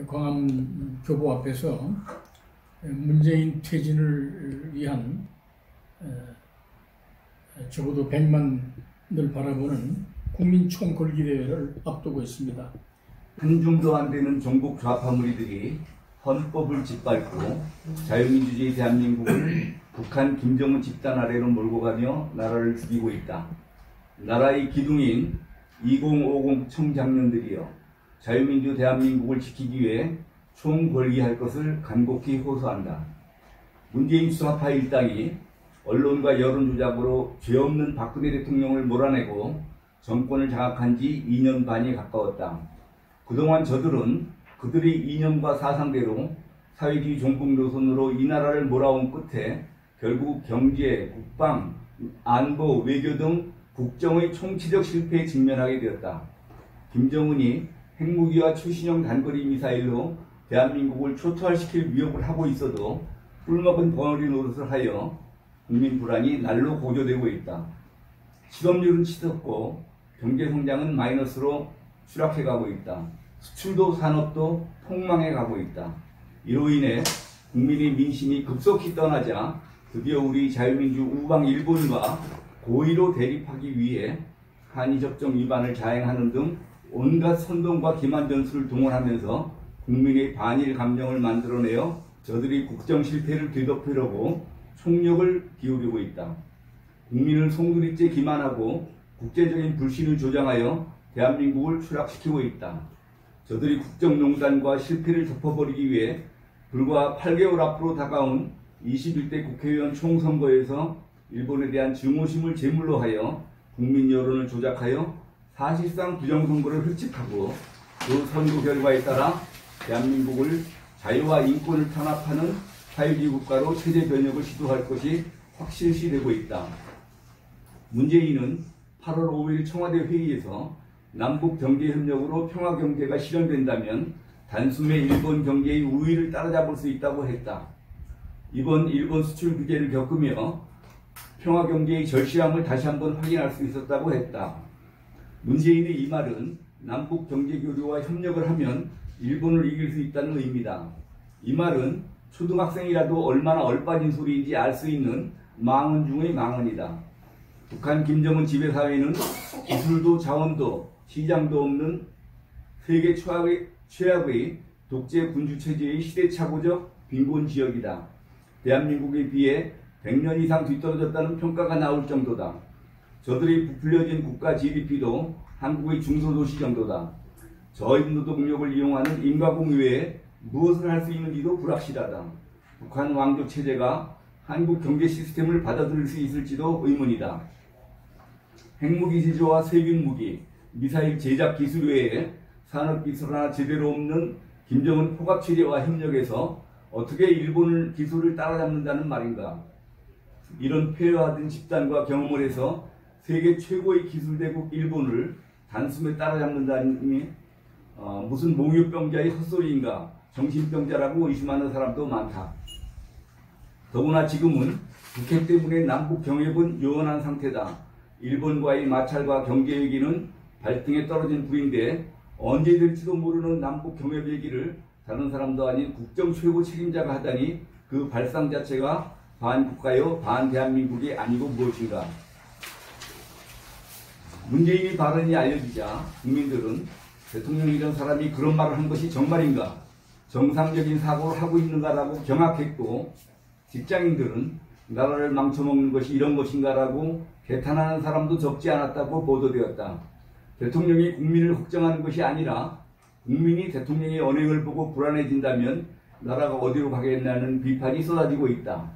광화문 교보 앞에서 문재인 퇴진을 위한 적어도 100만을 바라보는 국민 총궐기 대회를 앞두고 있습니다. 한 줌도 안 되는 종북 좌파 무리들이 헌법을 짓밟고 자유민주주의 대한민국을 북한 김정은 집단 아래로 몰고 가며 나라를 죽이고 있다. 나라의 기둥인 2050 청장년들이여 자유민주 대한민국을 지키기 위해 총궐기할 것을 간곡히 호소한다. 문재인 수사파 일당이 언론과 여론 조작으로 죄 없는 박근혜 대통령을 몰아내고 정권을 장악한 지 2년 반이 가까웠다. 그동안 저들은 그들의 이념과 사상대로 사회주의 종북 노선으로 이 나라를 몰아온 끝에 결국 경제, 국방, 안보, 외교 등 국정의 총체적 실패에 직면하게 되었다. 김정은이 핵무기와 초신형 단거리 미사일로 대한민국을 초토화시킬 위협을 하고 있어도 꿀먹은 벙어리 노릇을 하여 국민 불안이 날로 고조되고 있다. 실업률은 치솟고 경제성장은 마이너스로 추락해가고 있다. 수출도 산업도 폭망해 가고 있다. 이로 인해 국민의 민심이 급속히 떠나자 드디어 우리 자유민주 우방 일본과 고의로 대립하기 위해 한일협정 위반을 자행하는 등 온갖 선동과 기만 전술을 동원하면서 국민의 반일 감정을 만들어내어 저들이 국정 실패를 뒤덮으려고 총력을 기울이고 있다. 국민을 송두리째 기만하고 국제적인 불신을 조장하여 대한민국을 추락시키고 있다. 저들이 국정농단과 실패를 덮어버리기 위해 불과 8개월 앞으로 다가온 21대 국회의원 총선거에서 일본에 대한 증오심을 제물로 하여 국민 여론을 조작하여 사실상 부정선거를 획책하고 그 선거 결과에 따라 대한민국을 자유와 인권을 탄압하는 사회주의 국가로 체제 변혁을 시도할 것이 확실시되고 있다. 문재인은 8월 5일 청와대 회의에서 남북 경제협력으로 평화경제가 실현된다면 단숨에 일본 경제의 우위를 따라잡을 수 있다고 했다. 이번 일본 수출 규제를 겪으며 평화경제의 절실함을 다시 한번 확인할 수 있었다고 했다. 문재인의 이 말은 남북 경제교류와 협력을 하면 일본을 이길 수 있다는 의미다. 이 말은 초등학생이라도 얼마나 얼빠진 소리인지 알 수 있는 망언 중의 망언이다. 북한 김정은 지배사회는 기술도 자원도 시장도 없는 세계 최악의 독재 군주체제의 시대착오적 빈곤지역이다. 대한민국에 비해 100년 이상 뒤떨어졌다는 평가가 나올 정도다. 저들이 부풀려진 국가 GDP도 한국의 중소도시 정도다. 저임노동력을 이용하는 인가공 외에 무엇을 할 수 있는지도 불확실하다. 북한 왕조 체제가 한국 경제 시스템을 받아들일 수 있을지도 의문이다. 핵무기 제조와 세균무기, 미사일 제작 기술 외에 산업기술 하나 제대로 없는 김정은 포갑체제와 협력해서 어떻게 일본을 기술을 따라잡는다는 말인가. 이런 폐허하던 집단과 경험을 해서 세계 최고의 기술대국 일본을 단숨에 따라잡는다니 무슨 몽유병자의 헛소리인가, 정신병자라고 의심하는 사람도 많다. 더구나 지금은 북핵 때문에 남북 경협은 요원한 상태다. 일본과의 마찰과 경제 얘기는 발등에 떨어진 불인데 언제 될지도 모르는 남북 경협 얘기를 다른 사람도 아닌 국정 최고 책임자가 하다니 그 발상 자체가 반국가요 반대한민국이 아니고 무엇인가. 문재인의 발언이 알려지자 국민들은 대통령이 이런 사람이 그런 말을 한 것이 정말인가, 정상적인 사고를 하고 있는가라고 경악했고, 직장인들은 나라를 망쳐먹는 것이 이런 것인가라고 개탄하는 사람도 적지 않았다고 보도되었다. 대통령이 국민을 걱정하는 것이 아니라 국민이 대통령의 언행을 보고 불안해진다면 나라가 어디로 가겠냐는 비판이 쏟아지고 있다.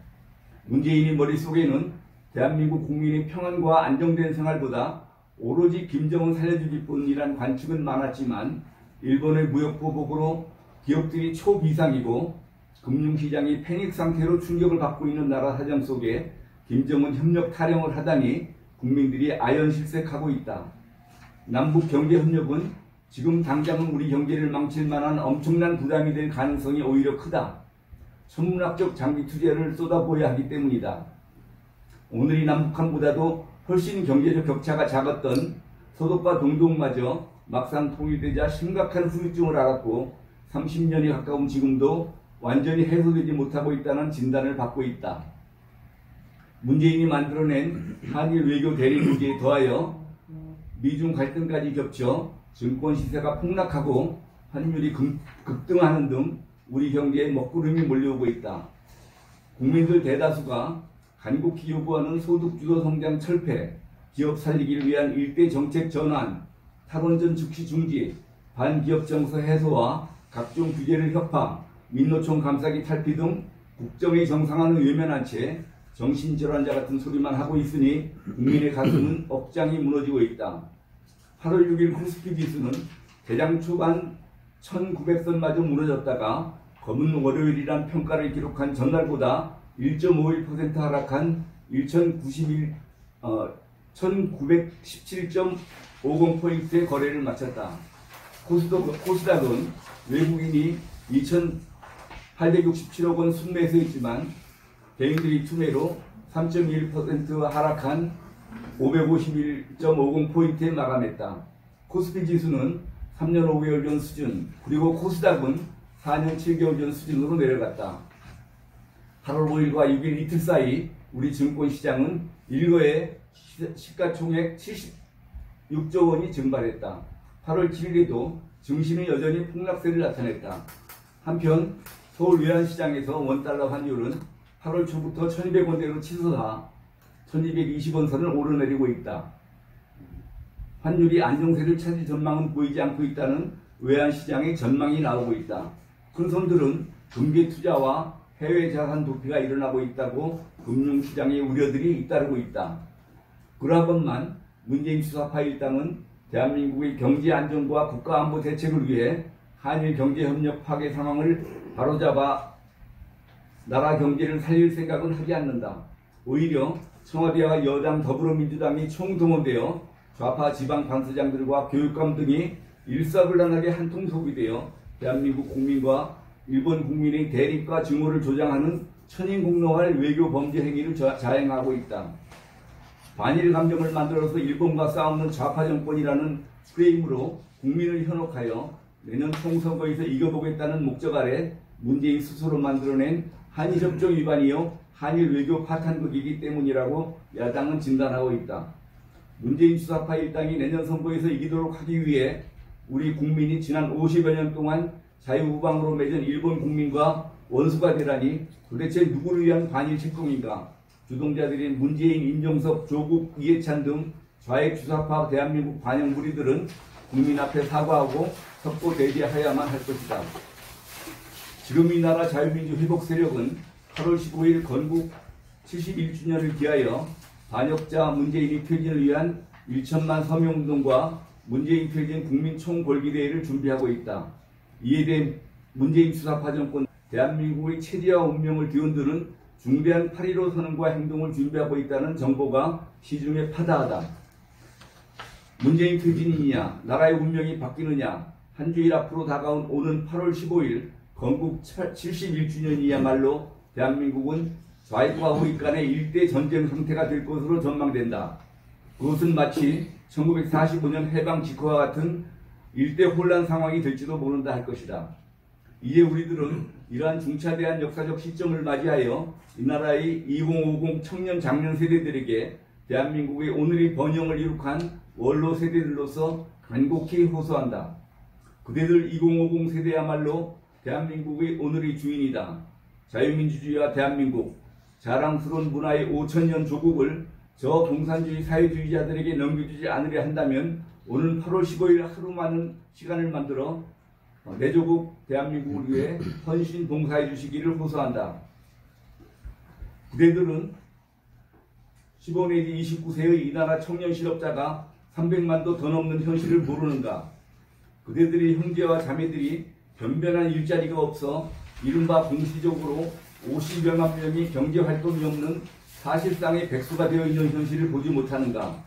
문재인의 머릿속에는 대한민국 국민의 평안과 안정된 생활보다 오로지 김정은 살려주기 뿐이란 관측은 많았지만 일본의 무역 보복으로 기업들이 초비상이고 금융시장이 패닉 상태로 충격을 받고 있는 나라 사정 속에 김정은 협력 타령을 하다니 국민들이 아연실색하고 있다. 남북 경제협력은 지금 당장은 우리 경제를 망칠 만한 엄청난 부담이 될 가능성이 오히려 크다. 천문학적 장기 투자를 쏟아부어야 하기 때문이다. 오늘이 남북한보다도 훨씬 경제적 격차가 작았던 서독과 동독마저 막상 통일되자 심각한 후유증을 알았고 30년이 가까운 지금도 완전히 해소되지 못하고 있다는 진단을 받고 있다. 문재인이 만들어낸 한일 외교 대립 문제에 더하여 미중 갈등까지 겹쳐 증권 시세가 폭락하고 환율이 급등하는 등 우리 경제에 먹구름이 몰려오고 있다. 국민들 대다수가 간곡히 요구하는 소득주도 성장 철폐, 기업 살리기를 위한 일대 정책 전환, 탈원전 즉시 중지, 반기업 정서 해소와 각종 규제를 혁파, 민노총 감싸기 탈피 등 국정의 정상화는 외면한 채 정신질환자 같은 소리만 하고 있으니 국민의 가슴은 억장이 무너지고 있다. 8월 6일 코스피 지수는 대장 초반 1900선마저 무너졌다가 검은 월요일이란 평가를 기록한 전날보다 1.51% 하락한 1917.50포인트의 거래를 마쳤다. 코스닥은 외국인이 2,867억 원 순매수했지만 개인들이 투매로 3.1% 하락한 551.50포인트에 마감했다. 코스피 지수는 3년 5개월 전 수준, 그리고 코스닥은 4년 7개월 전 수준으로 내려갔다. 8월 5일과 6일 이틀 사이 우리 증권시장은 일거에 시가총액 76조 원이 증발했다. 8월 7일에도 증시는 여전히 폭락세를 나타냈다. 한편 서울 외환시장에서 원달러 환율은 8월 초부터 1200원대로 치솟아 1220원 선을 오르내리고 있다. 환율이 안정세를 찾을 전망은 보이지 않고 있다는 외환시장의 전망이 나오고 있다. 큰 손들은 금괴 투자와 해외 자산 도피가 일어나고 있다고 금융시장의 우려들이 잇따르고 있다. 그러하건만 문재인 수사파 일당은 대한민국의 경제 안정과 국가안보 대책을 위해 한일 경제협력 파괴 상황을 바로잡아 나라 경제를 살릴 생각은 하지 않는다. 오히려 청와대와 여당 더불어민주당이 총동원되어 좌파 지방 방서장들과 교육감 등이 일사불란하게 한통속이 되어 대한민국 국민과 일본 국민의 대립과 증오를 조장하는 천인공노할 외교 범죄 행위를 자행하고 있다. 반일 감정을 만들어서 일본과 싸우는 좌파 정권이라는 프레임으로 국민을 현혹하여 내년 총선거에서 이겨보겠다는 목적 아래 문재인 스스로 만들어낸 한일협정 위반이요 한일 외교 파탄극이기 때문이라고 야당은 진단하고 있다. 문재인 수사파 일당이 내년 선거에서 이기도록 하기 위해 우리 국민이 지난 50여 년 동안 자유우방으로 맺은 일본 국민과 원수가 되라니 도대체 누구를 위한 반일 책동인가? 주동자들인 문재인, 임종석, 조국, 이해찬 등 좌익 주사파 대한민국 반영 무리들은 국민 앞에 사과하고 석고 대지해야만 할 것이다. 지금 이 나라 자유민주 회복 세력은 8월 15일 건국 71주년을 기하여 반역자 문재인이 퇴진을 위한 1천만 서명운동과 문재인 퇴진 국민 총궐기대회를 준비하고 있다. 이에 대해 문재인 수사파 정권 대한민국의 체제와 운명을 뒤흔드는 중대한 8.15 선언과 행동을 준비하고 있다는 정보가 시중에 파다하다. 문재인 퇴진이냐, 나라의 운명이 바뀌느냐, 한 주일 앞으로 다가온 오는 8월 15일 건국 71주년이야말로 대한민국은 좌익과 우익 간의 일대 전쟁 상태가 될 것으로 전망된다. 그것은 마치 1945년 해방 직후와 같은 일대 혼란 상황이 될지도 모른다 할 것이다. 이제 우리들은 이러한 중차대한 역사적 시점을 맞이하여 이 나라의 2050 청년 장년 세대들에게 대한민국의 오늘의 번영을 이룩한 원로 세대들로서 간곡히 호소한다. 그대들 2050 세대야말로 대한민국의 오늘의 주인이다. 자유민주주의와 대한민국, 자랑스러운 문화의 5천년 조국을 저 공산주의 사회주의자들에게 넘겨주지 않으려 한다면 오늘 8월 15일 하루 많은 시간을 만들어 내 조국 대한민국을 위해 헌신 봉사해 주시기를 호소한다. 그대들은 15 내지 29세의 이 나라 청년 실업자가 300만도 더 넘는 현실을 모르는가? 그대들의 형제와 자매들이 변변한 일자리가 없어 이른바 공시적으로 50여만 명이 경제활동이 없는 사실상의 백수가 되어 있는 현실을 보지 못하는가?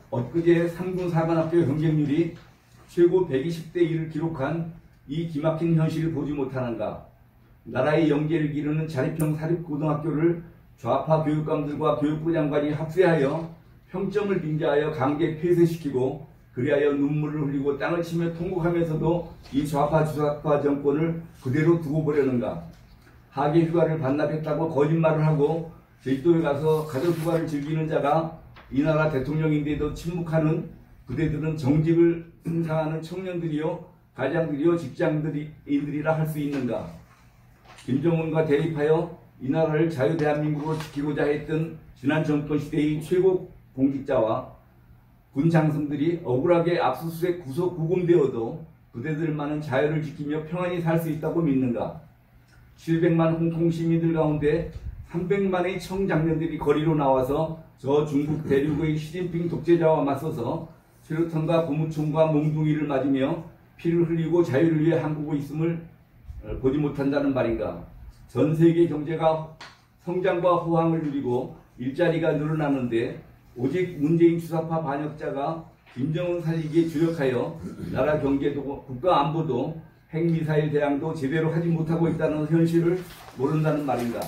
엊그제 3군 사관학교 경쟁률이 최고 120대 1을 기록한 이 기막힌 현실을 보지 못하는가? 나라의 영재를 기르는 자립형 사립고등학교를 좌파 교육감들과 교육부 장관이 합세하여 평점을 빙자하여 강제 폐쇄시키고 그리하여 눈물을 흘리고 땅을 치며 통곡하면서도 이 좌파 주사파 정권을 그대로 두고 보려는가? 하계 휴가를 반납했다고 거짓말을 하고 제주도에 가서 가족 휴가를 즐기는 자가 이 나라 대통령인데도 침묵하는 그대들은 정직을 상하는 청년들이요 가장들이요 직장인들이라 할 수 있는가? 김정은과 대립하여 이 나라를 자유대한민국으로 지키고자 했던 지난 정권 시대의 최고 공직자와 군 장성들이 억울하게 압수수색 구속 구금되어도 그대들만은 자유를 지키며 평안히 살 수 있다고 믿는가? 700만 홍콩 시민들 가운데 300만의 청장년들이 거리로 나와서 저 중국 대륙의 시진핑 독재자와 맞서서 최루탄과 고무총과 몽둥이를 맞으며 피를 흘리고 자유를 위해 한국에 있음을 보지 못한다는 말인가? 전 세계 경제가 성장과 호황을 누리고 일자리가 늘어나는데 오직 문재인 주사파 반역자가 김정은 살리기에 주력하여 나라 경제도 국가 안보도 핵미사일 대항도 제대로 하지 못하고 있다는 현실을 모른다는 말인가?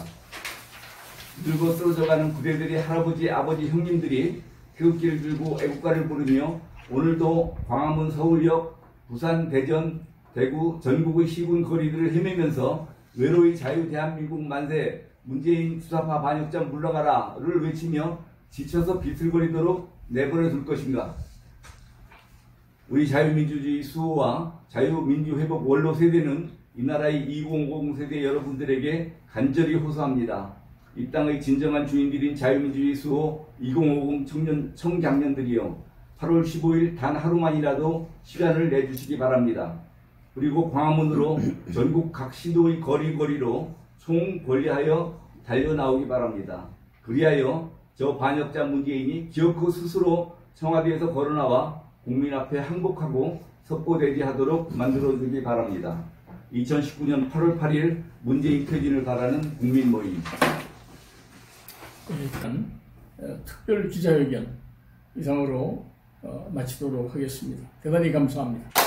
늙어 쓰러져가는 부대들의 할아버지, 아버지, 형님들이 태극기를 들고 애국가를 부르며 오늘도 광화문, 서울역, 부산, 대전, 대구, 전국의 시군 거리들을 헤매면서 외로이 자유 대한민국 만세, 문재인 주사파 반역자 물러가라를 외치며 지쳐서 비틀거리도록 내버려 둘 것인가? 우리 자유민주주의 수호와 자유민주회복 원로 세대는 이 나라의 2050 세대 여러분들에게 간절히 호소합니다. 이 땅의 진정한 주인들인 자유민주주의 수호 2050 청장년들이요. 8월 15일 단 하루만이라도 시간을 내주시기 바랍니다. 그리고 광화문으로 전국 각 시도의 거리거리로 총권리하여 달려나오기 바랍니다. 그리하여 저 반역자 문재인이 기어코 스스로 청와대에서 걸어나와 국민 앞에 항복하고 석고대지하도록 만들어주기 바랍니다. 2019년 8월 8일 문재인 퇴진을 바라는 국민 모임. 일단 특별 기자회견 이상으로 마치도록 하겠습니다. 대단히 감사합니다.